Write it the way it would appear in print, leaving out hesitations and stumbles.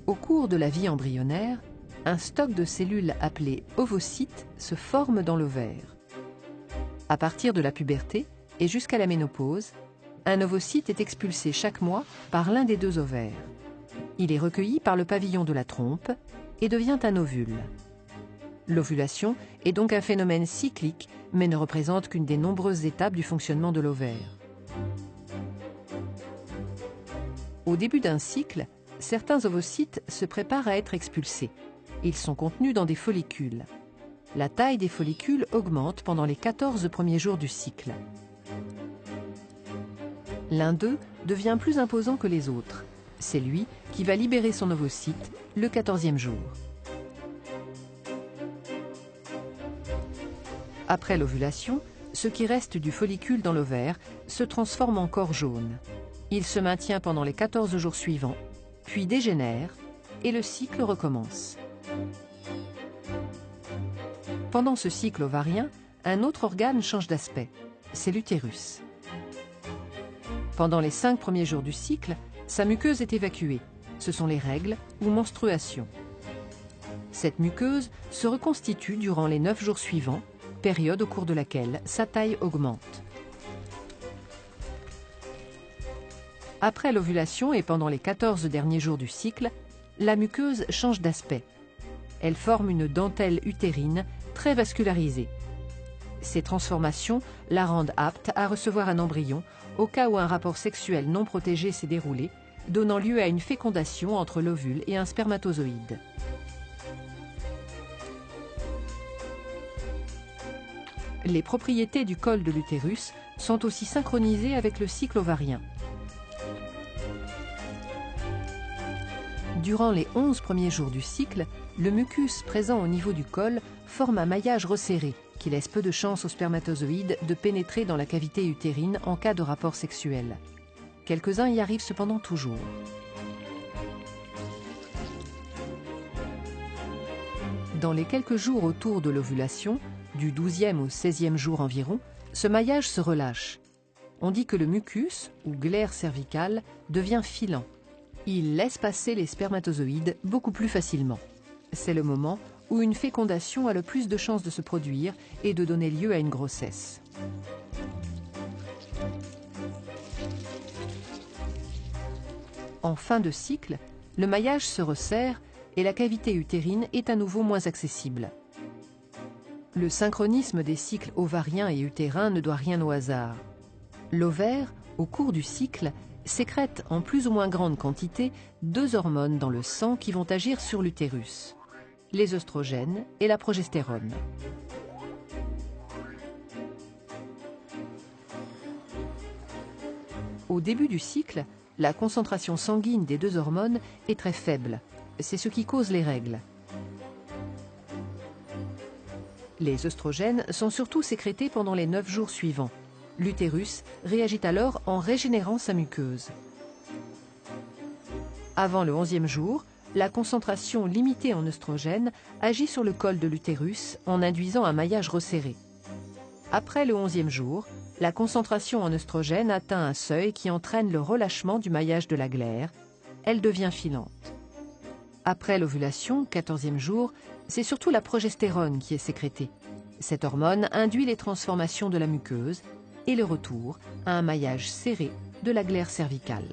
Au cours de la vie embryonnaire, un stock de cellules appelées ovocytes se forme dans l'ovaire. À partir de la puberté et jusqu'à la ménopause, un ovocyte est expulsé chaque mois par l'un des deux ovaires. Il est recueilli par le pavillon de la trompe et devient un ovule. L'ovulation est donc un phénomène cyclique, mais ne représente qu'une des nombreuses étapes du fonctionnement de l'ovaire. Au début d'un cycle, certains ovocytes se préparent à être expulsés. Ils sont contenus dans des follicules. La taille des follicules augmente pendant les 14 premiers jours du cycle. L'un d'eux devient plus imposant que les autres. C'est lui qui va libérer son ovocyte le 14e jour. Après l'ovulation, ce qui reste du follicule dans l'ovaire se transforme en corps jaune. Il se maintient pendant les 14 jours suivants, puis dégénère et le cycle recommence. Pendant ce cycle ovarien, un autre organe change d'aspect, c'est l'utérus. Pendant les 5 premiers jours du cycle, sa muqueuse est évacuée. Ce sont les règles ou menstruations. Cette muqueuse se reconstitue durant les 9 jours suivants, période au cours de laquelle sa taille augmente. Après l'ovulation et pendant les 14 derniers jours du cycle, la muqueuse change d'aspect. Elle forme une dentelle utérine très vascularisée. Ces transformations la rendent apte à recevoir un embryon au cas où un rapport sexuel non protégé s'est déroulé, donnant lieu à une fécondation entre l'ovule et un spermatozoïde. Les propriétés du col de l'utérus sont aussi synchronisées avec le cycle ovarien. Durant les 11 premiers jours du cycle, le mucus présent au niveau du col forme un maillage resserré qui laisse peu de chance aux spermatozoïdes de pénétrer dans la cavité utérine en cas de rapport sexuel. Quelques-uns y arrivent cependant toujours. Dans les quelques jours autour de l'ovulation, du 12e au 16e jour environ, ce maillage se relâche. On dit que le mucus, ou glaire cervicale, devient filant. Il laisse passer les spermatozoïdes beaucoup plus facilement. C'est le moment où une fécondation a le plus de chances de se produire et de donner lieu à une grossesse. En fin de cycle, le maillage se resserre et la cavité utérine est à nouveau moins accessible. Le synchronisme des cycles ovariens et utérins ne doit rien au hasard. L'ovaire, au cours du cycle, sécrète en plus ou moins grande quantité 2 hormones dans le sang qui vont agir sur l'utérus, les œstrogènes et la progestérone. Au début du cycle, la concentration sanguine des 2 hormones est très faible. C'est ce qui cause les règles. Les œstrogènes sont surtout sécrétés pendant les 9 jours suivants. L'utérus réagit alors en régénérant sa muqueuse. Avant le 11e jour, la concentration limitée en œstrogènes agit sur le col de l'utérus en induisant un maillage resserré. Après le 11e jour, la concentration en œstrogènes atteint un seuil qui entraîne le relâchement du maillage de la glaire. Elle devient filante. Après l'ovulation, 14e jour, c'est surtout la progestérone qui est sécrétée. Cette hormone induit les transformations de la muqueuse et le retour à un maillage serré de la glaire cervicale.